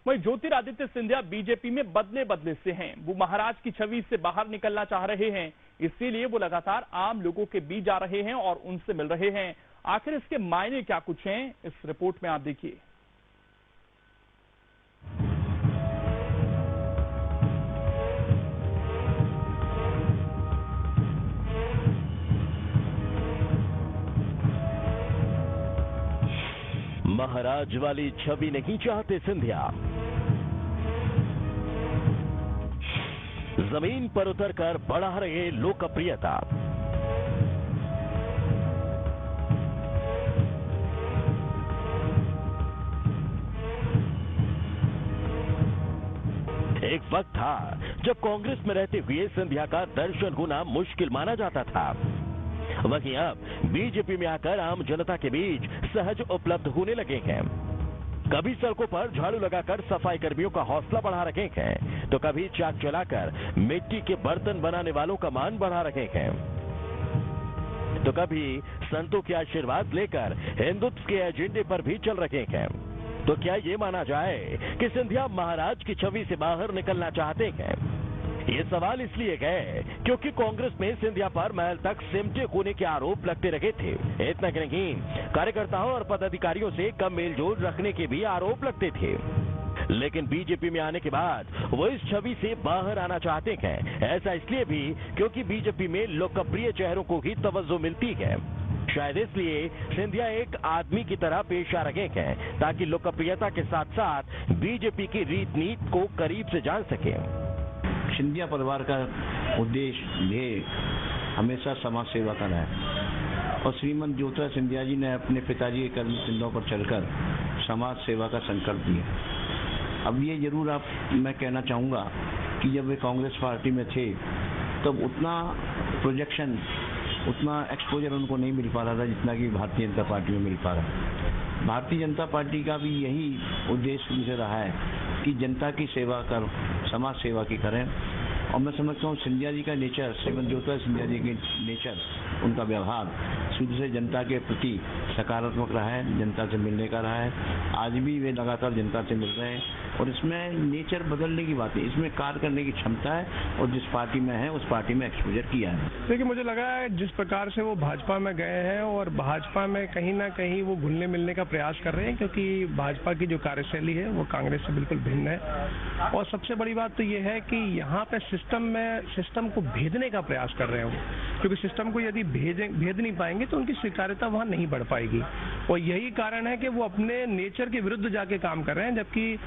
वहीं ज्योतिरादित्य सिंधिया बीजेपी में बदले बदले से हैं। वो महाराज की छवि से बाहर निकलना चाह रहे हैं, इसीलिए वो लगातार आम लोगों के बीच जा रहे हैं और उनसे मिल रहे हैं। आखिर इसके मायने क्या कुछ हैं, इस रिपोर्ट में आप देखिए। महाराज वाली छवि नहीं चाहते सिंधिया। जमीन पर उतरकर बढ़ा रहे लोकप्रियता। एक वक्त था जब कांग्रेस में रहते हुए सिंधिया का दर्शन होना मुश्किल माना जाता था। वहीं अब बीजेपी में आकर आम जनता के बीच सहज उपलब्ध होने लगे हैं। कभी सड़कों पर झाड़ू लगाकर सफाई कर्मियों का हौसला बढ़ा रखे हैं, तो कभी चाक चलाकर मिट्टी के बर्तन बनाने वालों का मान बढ़ा रखे हैं, तो कभी संतों के आशीर्वाद लेकर हिंदुत्व के एजेंडे पर भी चल रहे हैं। तो क्या ये माना जाए कि सिंधिया महाराज की छवि से बाहर निकलना चाहते हैं? ये सवाल इसलिए है क्योंकि कांग्रेस में सिंधिया पर महल तक सिमटे होने के आरोप लगते रहे थे। इतना कि नहीं, कार्यकर्ताओं और पदाधिकारियों से कम मेलजोल रखने के भी आरोप लगते थे। लेकिन बीजेपी में आने के बाद वो इस छवि से बाहर आना चाहते हैं। ऐसा इसलिए भी क्योंकि बीजेपी में लोकप्रिय चेहरों को ही तवज्जो मिलती है। शायद इसलिए सिंधिया एक आदमी की तरह पेश आ रहे हैं, ताकि लोकप्रियता के साथ साथ बीजेपी की रीत नीति को करीब से जान सके। सिंधिया परिवार का उद्देश्य ध्येय हमेशा समाज सेवा का रहा है और श्रीमंत ज्योतिरादित्य सिंधिया जी ने अपने पिताजी के कर्म चिन्हों पर चलकर समाज सेवा का संकल्प लिया। अब ये जरूर मैं कहना चाहूँगा कि जब वे कांग्रेस पार्टी में थे तब उतना प्रोजेक्शन, उतना एक्सपोजर उनको नहीं मिल पा रहा था जितना कि भारतीय जनता पार्टी में मिल पा रहा है। भारतीय जनता पार्टी का भी यही उद्देश्य मुझे रहा है कि जनता की सेवा कर, समाज सेवा की करें। और मैं समझता हूँ सिंधिया जी का नेचर, श्रीमंत ज्योतिरादित्य सिंधिया जी की नेचर, उनका व्यवहार शुरू से जनता के प्रति सकारात्मक रहा है, जनता से मिलने का रहा है। आज भी वे लगातार जनता से मिल रहे हैं और इसमें नेचर बदलने की बात है, इसमें कार्य करने की क्षमता है और जिस पार्टी में है उस पार्टी में एक्सपोजर किया है। देखिए, मुझे लगा है जिस प्रकार से वो भाजपा में गए हैं और भाजपा में कहीं ना कहीं वो घुलने मिलने का प्रयास कर रहे हैं, क्योंकि भाजपा की जो कार्यशैली है वो कांग्रेस से बिल्कुल भिन्न है। और सबसे बड़ी बात तो ये है कि यहाँ पे सिस्टम को भेदने का प्रयास कर रहे हैं वो, क्योंकि सिस्टम को यदि भेद नहीं पाएंगे तो उनकी स्वीकार्यता वहाँ नहीं बढ़ पाएगी। और यही कारण है कि वो अपने नेचर के विरुद्ध जाके काम कर रहे हैं, जबकि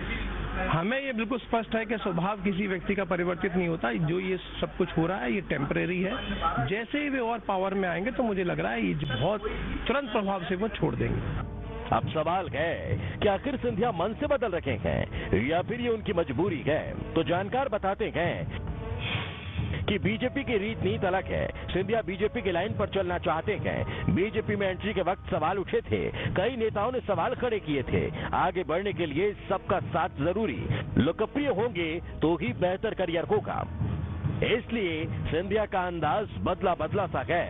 हमें ये बिल्कुल स्पष्ट है कि स्वभाव किसी व्यक्ति का परिवर्तित नहीं होता। जो ये सब कुछ हो रहा है ये टेम्परेरी है। जैसे ही वे और पावर में आएंगे तो मुझे लग रहा है ये बहुत तुरंत प्रभाव से वो छोड़ देंगे। अब सवाल है कि आखिर सिंधिया मन से बदल रखे हैं या फिर ये उनकी मजबूरी है? तो जानकार बताते हैं कि बीजेपी की रीत नीति अलग है। सिंधिया बीजेपी की लाइन पर चलना चाहते हैं। बीजेपी में एंट्री के वक्त सवाल उठे थे, कई नेताओं ने सवाल खड़े किए थे। आगे बढ़ने के लिए सबका साथ जरूरी, लोकप्रिय होंगे तो ही बेहतर करियर होगा। इसलिए सिंधिया का अंदाज बदला सा है।